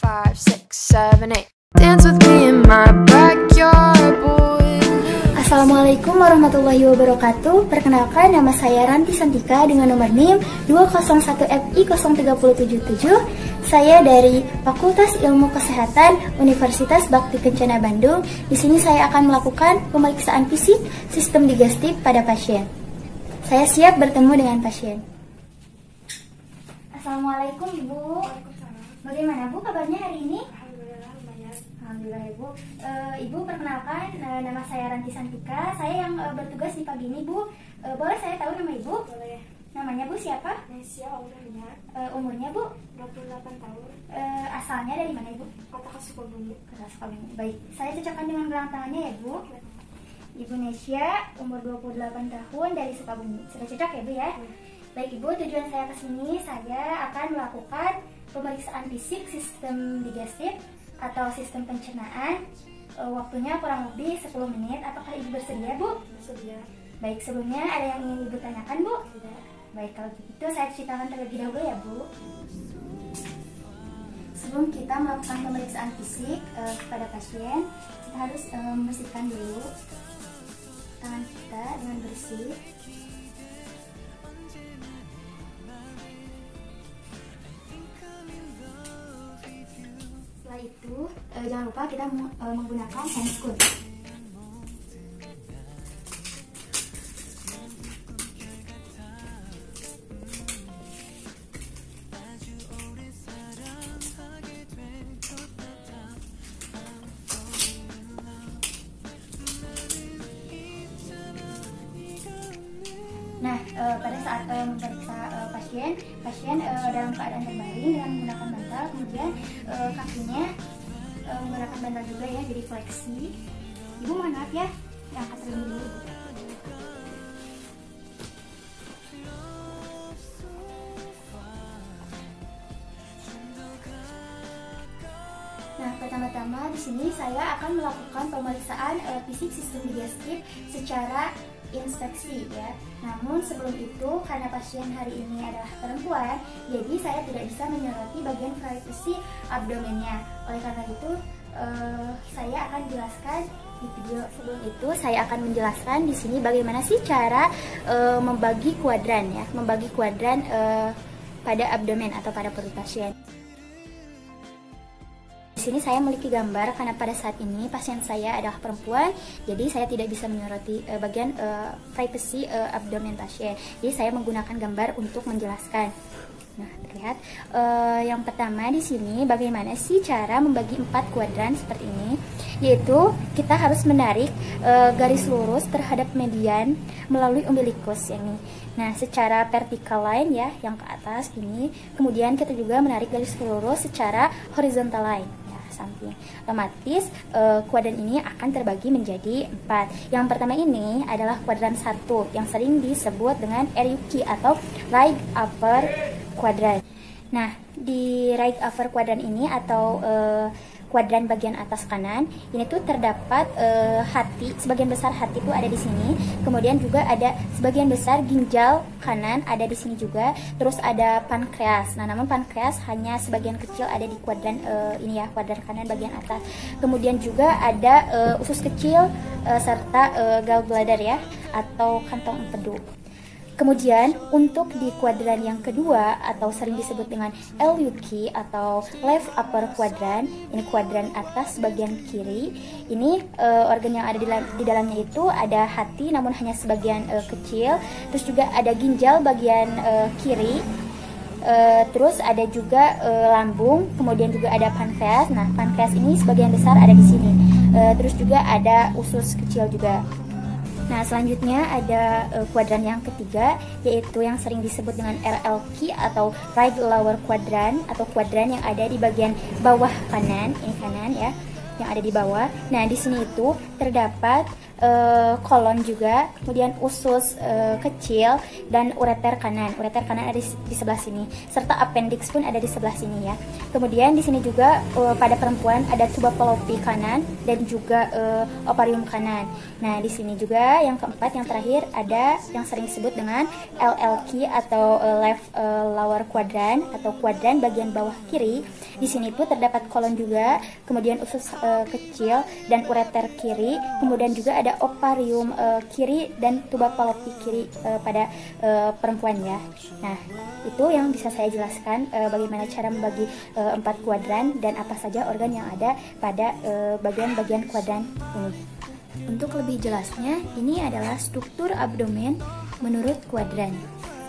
5, 6, 7, 8. Dance with me in my backyard, boy. Assalamualaikum warahmatullahi wabarakatuh. Perkenalkan, nama saya Ranti Santika dengan nomor NIM 201FI0377. Saya dari Fakultas Ilmu Kesehatan Universitas Bakti Kencana Bandung. Di sini saya akan melakukan pemeriksaan fisik sistem digestif pada pasien. Saya siap bertemu dengan pasien. Assalamualaikum Ibu. Bagaimana Bu kabarnya hari ini? Alhamdulillah lumayan. Alhamdulillah Ibu. Ibu perkenalkan, nama saya Ranti Santika. Saya yang bertugas di pagi ini Bu. Boleh saya tahu nama Ibu? Boleh. Namanya Bu siapa? Nesya umurnya Umurnya Bu? 28 tahun. Asalnya dari mana Ibu? Kota Sukabumi. Kota Sukabumi. Baik, saya cocokkan dengan gelang tangannya ya Bu. Ibu Nesya, umur 28 tahun dari Sukabumi. Sudah cocok ya Bu ya? Baik Ibu, tujuan saya ke sini, saya akan melakukan pemeriksaan fisik sistem digestif atau sistem pencernaan. Waktunya kurang lebih 10 menit. Apakah Ibu bersedia Bu? Bersedia. Baik, sebelumnya ada yang ingin Ibu tanyakan Bu? Tidak. Baik, kalau begitu saya ceritakan terlebih dahulu ya Bu. Sebelum kita melakukan pemeriksaan fisik kepada pasien, kita harus membersihkan dulu tangan kita dengan bersih. Setelah itu, jangan lupa kita menggunakan handscoon. Nah, pada saat memeriksa pasien dalam keadaan terbaring dengan menggunakan bantal, kemudian kakinya menggunakan bantal juga ya, jadi fleksi. Ibu mohon maaf ya, angkat terlebih dulu. Nah, pertama-tama di sini saya akan melakukan pemeriksaan fisik sistem digestif secara inspeksi ya. Namun sebelum itu, karena pasien hari ini adalah perempuan, jadi saya tidak bisa menyoroti bagian privasi abdomennya. Oleh karena itu, saya akan jelaskan di video sebelum itu. Saya akan menjelaskan di sini bagaimana sih cara membagi kuadran ya, membagi kuadran pada abdomen atau pada perut pasien. Di sini saya memiliki gambar karena pada saat ini pasien saya adalah perempuan, jadi saya tidak bisa menyoroti bagian privasi abdomen pasien. Jadi saya menggunakan gambar untuk menjelaskan. Nah, terlihat yang pertama di sini bagaimana sih cara membagi 4 kuadran seperti ini, yaitu kita harus menarik garis lurus terhadap median melalui umbilikus ini. Nah, secara vertical line ya, yang ke atas ini. Kemudian kita juga menarik garis lurus secara horizontal line samping. Otomatis kuadran ini akan terbagi menjadi 4. Yang pertama ini adalah kuadran 1 yang sering disebut dengan RUQ atau right upper quadrant. Nah, di right upper quadrant ini atau kuadran bagian atas kanan ini tuh terdapat hati, sebagian besar hati itu ada di sini. Kemudian juga ada sebagian besar ginjal kanan ada di sini juga. Terus ada pankreas. Nah, namun pankreas hanya sebagian kecil ada di kuadran ini ya, kuadran kanan bagian atas. Kemudian juga ada usus kecil serta gallbladder ya, atau kantong empedu. Kemudian untuk di kuadran yang kedua atau sering disebut dengan LUQ atau left upper quadrant, ini kuadran atas bagian kiri. Ini organ yang ada di dalamnya itu ada hati namun hanya sebagian kecil. Terus juga ada ginjal bagian kiri. Terus ada juga lambung, kemudian juga ada pankreas. Nah, pankreas ini sebagian besar ada di sini. Terus juga ada usus kecil juga. Nah, selanjutnya ada kuadran yang ketiga, yaitu yang sering disebut dengan RLQ atau right lower quadrant atau kuadran yang ada di bagian bawah kanan, ini kanan ya, yang ada di bawah. Nah, di sini itu terdapat kolon juga, kemudian usus kecil dan ureter kanan. Ureter kanan ada di sebelah sini, serta appendix pun ada di sebelah sini ya. Kemudian di sini juga pada perempuan ada tuba fallopi kanan dan juga ovarium kanan. Nah, di sini juga yang keempat, yang terakhir ada yang sering disebut dengan LLQ atau left lower quadrant atau kuadran bagian bawah kiri. Di sini tuh terdapat kolon juga, kemudian usus kecil dan ureter kiri, kemudian juga ada ovarium kiri dan tuba fallopi kiri pada perempuan ya. Nah, itu yang bisa saya jelaskan bagaimana cara membagi 4 kuadran dan apa saja organ yang ada pada bagian-bagian kuadran ini. Untuk lebih jelasnya, ini adalah struktur abdomen menurut kuadran.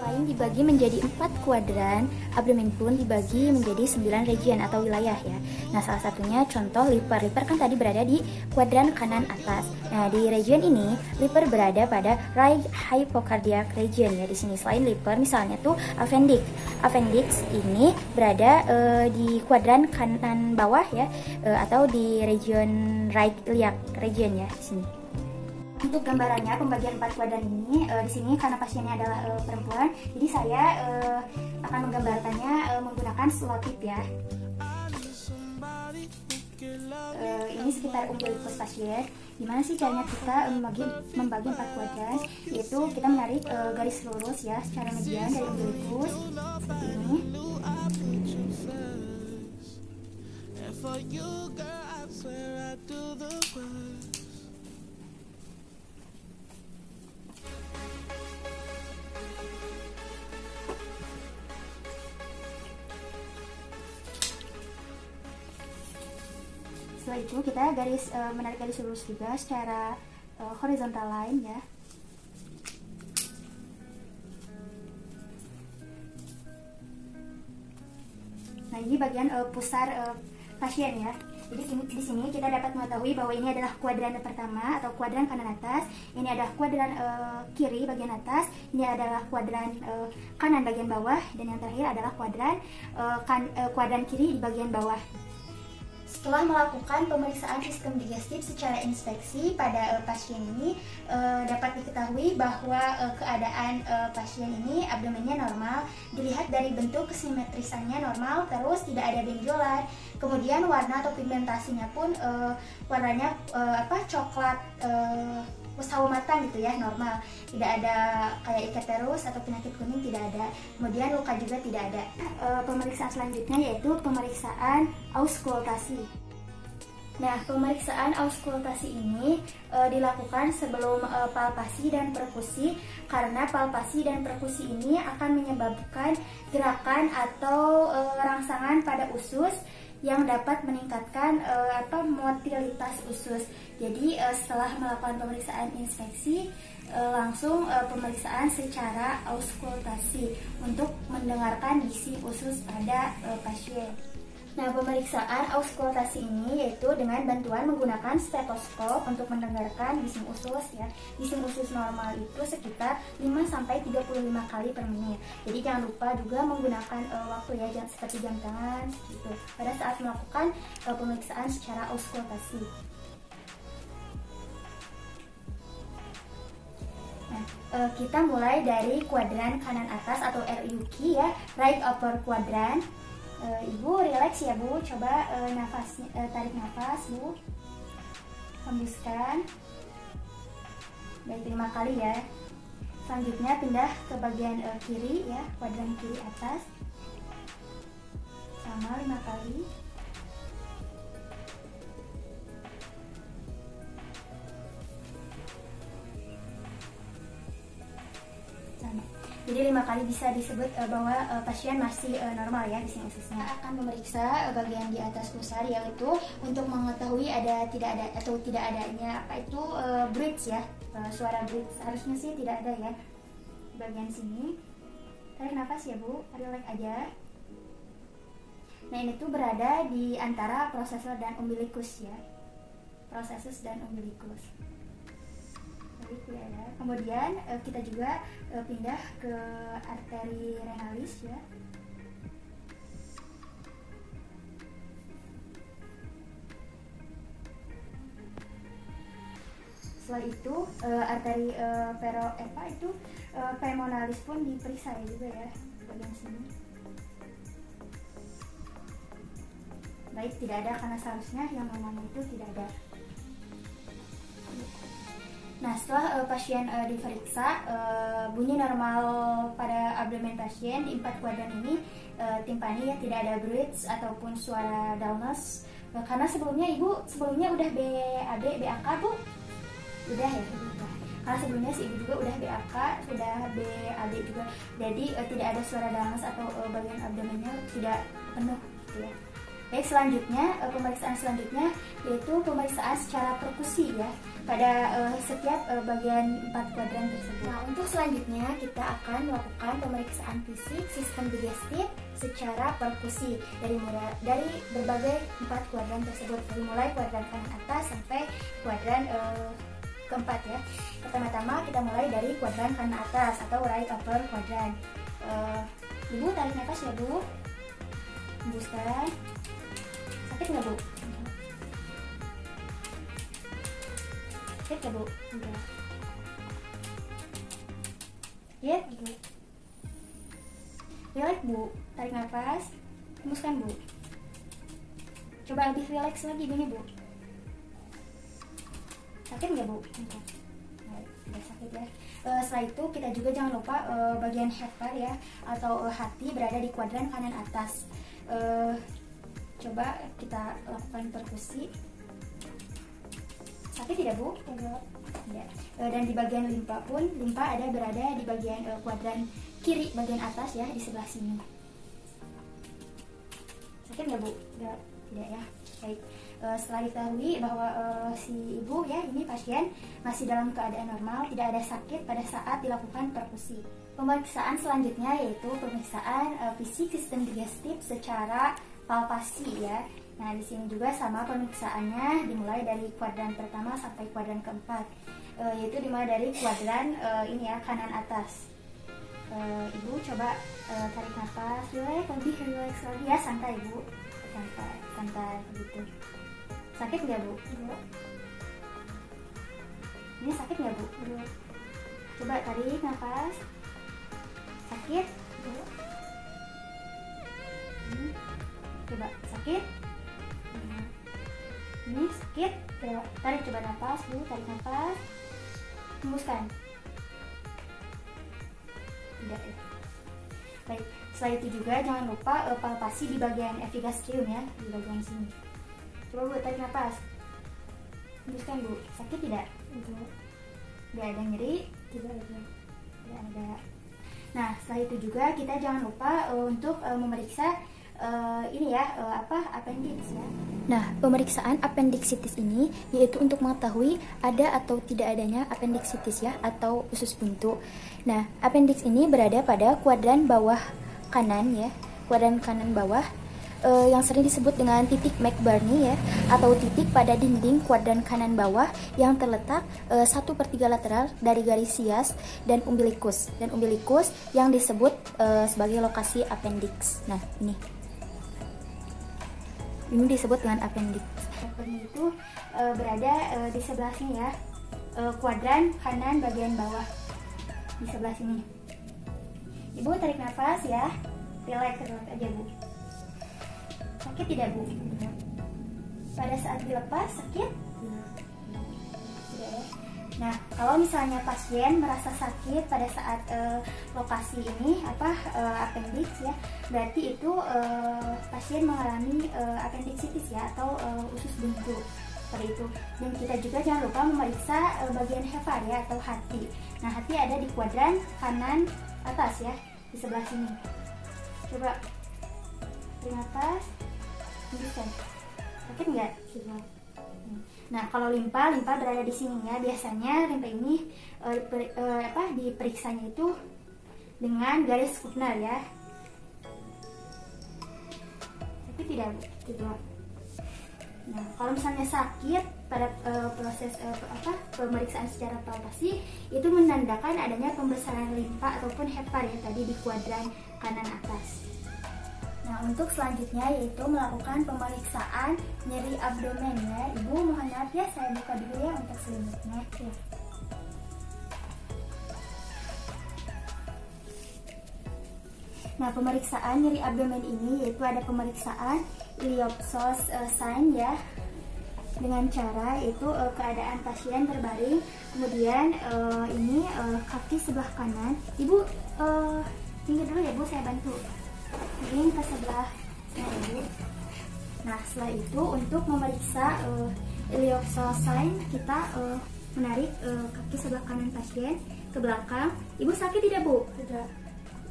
Selain dibagi menjadi 4 kuadran, abdomen pun dibagi menjadi 9 region atau wilayah ya. Nah, salah satunya contoh liver. Liver kan tadi berada di kuadran kanan atas. Nah, di region ini liver berada pada right hypocardiac region ya. Di sini selain liver misalnya tuh appendix. Appendix ini berada di kuadran kanan bawah ya, atau di region right iliac region ya di sini. Untuk gambarannya pembagian 4 kuadran ini di sini karena pasiennya adalah perempuan, jadi saya akan menggambarkannya menggunakan selotip ya. Ini sekitar umbilikus pasien. Gimana sih caranya kita membagi 4 kuadran? Yaitu kita menarik garis lurus ya secara median dari umbilikus seperti ini. Setelah itu kita menarik garis lurus juga secara horizontal line ya. Nah, ini bagian pusar pasien ya. Jadi di sini kita dapat mengetahui bahwa ini adalah kuadran pertama atau kuadran kanan atas. Ini adalah kuadran kiri bagian atas. Ini adalah kuadran kanan bagian bawah, dan yang terakhir adalah kuadran kiri di bagian bawah. Setelah melakukan pemeriksaan sistem digestif secara inspeksi pada pasien ini, dapat diketahui bahwa keadaan pasien ini abdomennya normal, dilihat dari bentuk kesimetrisannya normal, terus tidak ada benjolan, kemudian warna atau pigmentasinya pun warnanya coklat sawo matang gitu ya, normal, tidak ada kayak iketerus atau penyakit kuning, tidak ada, kemudian luka juga tidak ada. Pemeriksaan selanjutnya yaitu pemeriksaan auskultasi. Nah, pemeriksaan auskultasi ini dilakukan sebelum palpasi dan perkusi, karena palpasi dan perkusi ini akan menyebabkan gerakan atau rangsangan pada usus yang dapat meningkatkan motilitas usus. Jadi setelah melakukan pemeriksaan inspeksi, langsung pemeriksaan secara auskultasi untuk mendengarkan bisi usus pada pasien. Nah, pemeriksaan auskultasi ini yaitu dengan bantuan menggunakan stetoskop untuk mendengarkan bising usus ya. Bising usus normal itu sekitar 5-35 kali per menit. Jadi jangan lupa juga menggunakan waktu ya, seperti jam tangan gitu, pada saat melakukan pemeriksaan secara auskultasi. Nah, kita mulai dari kuadran kanan atas atau RUQ ya, right upper quadrant. Ibu relax ya Bu, coba tarik nafas Bu, hembuskan, baik 5 kali ya. Selanjutnya pindah ke bagian kiri ya, kuadran kiri atas, sama 5 kali. Jadi 5 kali bisa disebut bahwa pasien masih normal ya bising ususnya. Kita akan memeriksa bagian di atas pusar, yaitu untuk mengetahui ada tidak ada atau tidak adanya bridge ya, suara bridge. Harusnya sih tidak ada ya di bagian sini. Tarik nafas ya Bu, relax aja. Nah, ini tuh berada di antara prosesor dan umbilikus ya, prosesus dan umbilikus. Ya. Kemudian kita juga pindah ke arteri renalis ya. setelah itu arteri pulmonalis pun diperiksa ya juga ya, bagian sini. Baik, tidak ada karena seharusnya yang namanya itu tidak ada. Nah, setelah pasien diperiksa, bunyi normal pada abdomen pasien di 4 kuadran ini timpani ya, tidak ada bridge ataupun suara dullness. Karena sebelumnya ibu udah BAB, BAK bu? Udah ya? Udah. Karena sebelumnya si ibu juga udah BAK, sudah BAB juga. Jadi tidak ada suara dullness atau bagian abdomennya tidak penuh gitu ya. Baik, selanjutnya pemeriksaan selanjutnya yaitu pemeriksaan secara perkusi ya pada setiap bagian 4 kuadran tersebut. Nah, untuk selanjutnya kita akan melakukan pemeriksaan fisik sistem digestif secara perkusi dari berbagai 4 kuadran tersebut, dari mulai kuadran kanan atas sampai kuadran keempat ya. Pertama-tama kita mulai dari kuadran kanan atas atau right upper quadrant. Ibu tarik nafas ya bu, hembuskan. Sakit nggak bu? Sakit nggak bu? Enggak. Ya bu. Relax bu, tarik nafas, hembuskan bu. Coba lebih relax lagi bunyi bu. Sakit nggak bu? Enggak. Tidak sakit ya. Setelah itu kita juga jangan lupa bagian heart ya atau hati berada di kuadran kanan atas. Coba kita lakukan perkusi. Sakit tidak bu? Tidak. Dan di bagian limpa pun, limpa berada di bagian kuadran kiri bagian atas ya, di sebelah sini. Sakit nggak bu? Tidak. Tidak ya. Baik. Setelah diketahui bahwa si ibu ya, ini pasien masih dalam keadaan normal, tidak ada sakit pada saat dilakukan perkusi. Pemeriksaan selanjutnya yaitu pemeriksaan fisik sistem digestif secara palpasi ya. Nah, di sini juga sama pemeriksaannya, dimulai dari kuadran pertama sampai kuadran keempat, yaitu dimulai dari kuadran ini ya, kanan atas. Ibu coba tarik nafas, lebih relax lagi ya, santai ibu, santai begitu. Sakit nggak bu? Enggak. Ini sakit nggak bu? Enggak. Coba tarik nafas. Sakit? Enggak. Coba sakit? Ini sakit? Enggak. Tarik coba nafas bu, tarik nafas. Hembuskan. Tidak ya. Baik, setelah itu juga jangan lupa palpasi di bagian epigastrium ya, di bagian sini. Coba bu, tarik nafas. Hembuskan bu. Sakit tidak? Tidak. Tidak ada nyeri? Tidak ada. Tidak ada. Nah, setelah itu juga kita jangan lupa untuk memeriksa ini ya, appendix ya. Nah, pemeriksaan appendicitis ini yaitu untuk mengetahui ada atau tidak adanya appendicitis ya, atau usus buntu. Nah, appendix ini berada pada kuadran bawah kanan ya, kuadran kanan bawah, yang sering disebut dengan titik McBurney ya, atau titik pada dinding kuadran kanan bawah yang terletak 1/3 lateral dari garis sias dan umbilikus yang disebut sebagai lokasi appendix. Nah, ini disebut dengan appendix. Appendix itu berada di sebelah sini ya, kuadran kanan bagian bawah, di sebelah sini. Ibu tarik nafas ya, relax aja bu. Sakit tidak bu? Pada saat dilepas sakit? Tidak ya. Nah, kalau misalnya pasien merasa sakit pada saat lokasi ini appendix ya, berarti itu pasien mengalami appendicitis ya, atau usus buntu seperti itu. Dan kita juga jangan lupa memeriksa bagian hevar ya, atau hati. Nah, hati ada di kuadran kanan atas ya, di sebelah sini. Coba tarik nafas, hembuskan. Sakit nggak? Tidak. Nah, kalau limpa berada di sini ya. Biasanya limpa ini diperiksanya itu dengan garis Kupner ya. Tapi tidak. Nah, kalau misalnya sakit pada proses pemeriksaan secara palpasi, itu menandakan adanya pembesaran limpa ataupun hepar ya, tadi di kuadran kanan atas. Nah, untuk selanjutnya yaitu melakukan pemeriksaan nyeri abdomen ya. Ibu mohon maaf ya, saya buka dulu ya untuk selimutnya. Ya. Nah, pemeriksaan nyeri abdomen ini yaitu ada pemeriksaan iliopsoas sign ya. Dengan cara yaitu keadaan pasien terbaring, kemudian ini kaki sebelah kanan. Ibu pinggir dulu ya Bu, saya bantu. Ini ke sebelah sana Bu. Nah, setelah itu untuk memeriksa iliopsoas sign, kita menarik kaki sebelah kanan pasien ke belakang. Ibu sakit tidak Bu? Tidak.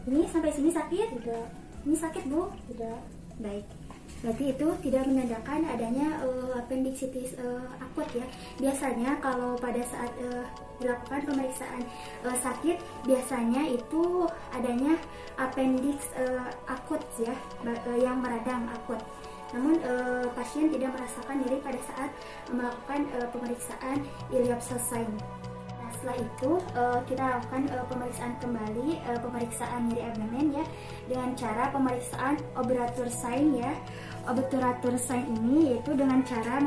Ini sampai sini sakit? Tidak. Ini sakit Bu? Tidak. Baik. Berarti itu tidak menandakan adanya appendicitis akut ya. Biasanya kalau pada saat dilakukan pemeriksaan sakit, biasanya itu adanya appendix akut ya, yang meradang akut. Namun pasien tidak merasakan nyeri pada saat melakukan pemeriksaan iliopsoas sign. Nah, setelah itu kita lakukan pemeriksaan kembali, pemeriksaan nyeri abdomen ya, dengan cara pemeriksaan obturator sign ya. Obturator sign ini yaitu dengan cara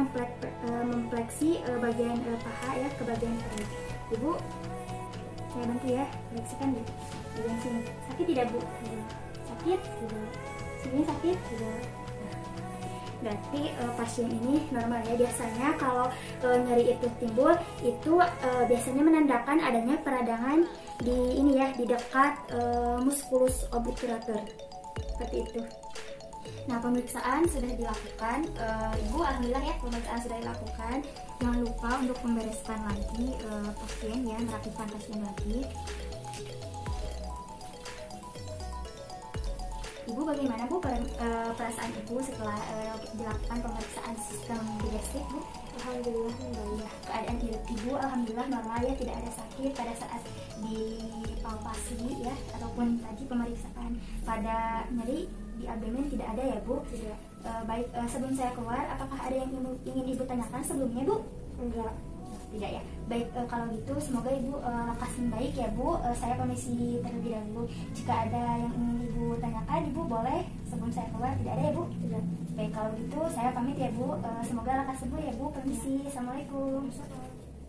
mempleksi bagian paha ya ke bagian perut. Ibu, saya bantu ya, fleksikan di bagian sini. Sakit tidak Bu? Tidak. Sakit? Tidak. Sini sakit? Tidak. Berarti pasien ini normal ya. Biasanya kalau nyeri itu timbul itu biasanya menandakan adanya peradangan di ini ya, di dekat musculus obturator. Seperti itu. Nah, pemeriksaan sudah dilakukan. Ibu, alhamdulillah ya, pemeriksaan sudah dilakukan. Jangan lupa untuk membereskan lagi pasien ya, merapikan pasien lagi. Ibu, bagaimana Bu perasaan Ibu setelah dilakukan pemeriksaan sistem digestif Bu? Alhamdulillah membaik. Keadaan Ibu alhamdulillah normal ya, tidak ada sakit pada saat dipalpasi ya, ataupun tadi pemeriksaan pada nyeri di abdomen tidak ada ya Bu? Tidak. Baik, sebelum saya keluar, apakah ada yang ingin Ibu tanyakan sebelumnya Bu? Enggak. Tidak ya. Baik, kalau gitu semoga Ibu lekas membaik ya Bu. Saya permisi terlebih dahulu. Jika ada yang ingin Ibu tanyakan, Ibu boleh sebelum saya keluar. Tidak ada ya Bu? Tidak. Baik, kalau gitu saya pamit ya Bu. Semoga lekas sembuh ya Bu. Permisi. Assalamualaikum.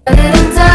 But in time